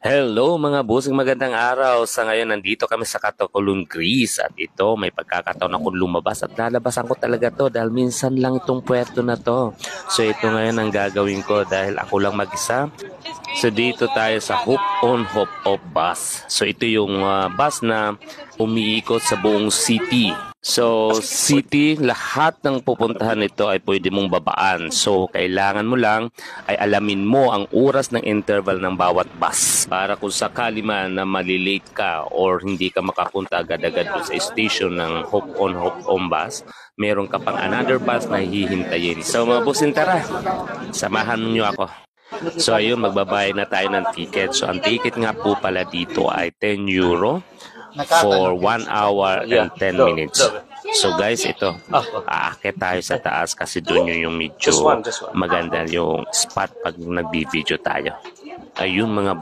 Hello mga busing, magandang araw. Sa ngayon nandito kami sa Katakulon, Greece at ito may pagkakataon akong lumabas at lalabasan ko talaga to dahil minsan lang itong puerto na to. So ito ngayon ang gagawin ko dahil ako lang mag-isa. So dito tayo sa Hop on Hop off bus. So ito yung bus na umiikot sa buong city. So city, lahat ng pupuntahan nito ay pwede mong babaan. So kailangan mo lang ay alamin mo ang oras ng interval ng bawat bus. Para kung sakali man na malilate ka or hindi ka makapunta agad-agad sa station ng Hop on bus, meron ka pang another bus na hihintayin. So mga busin, tara, samahan niyo ako. So ayun, magbabayad na tayo ng ticket. So ang ticket nga po pala dito ay 10 euro for 1 hour and 10 minutes. So guys, ito, aakit tayo sa taas kasi doon yung medyo maganda yung spot pag nagbi-video tayo. Ayun mga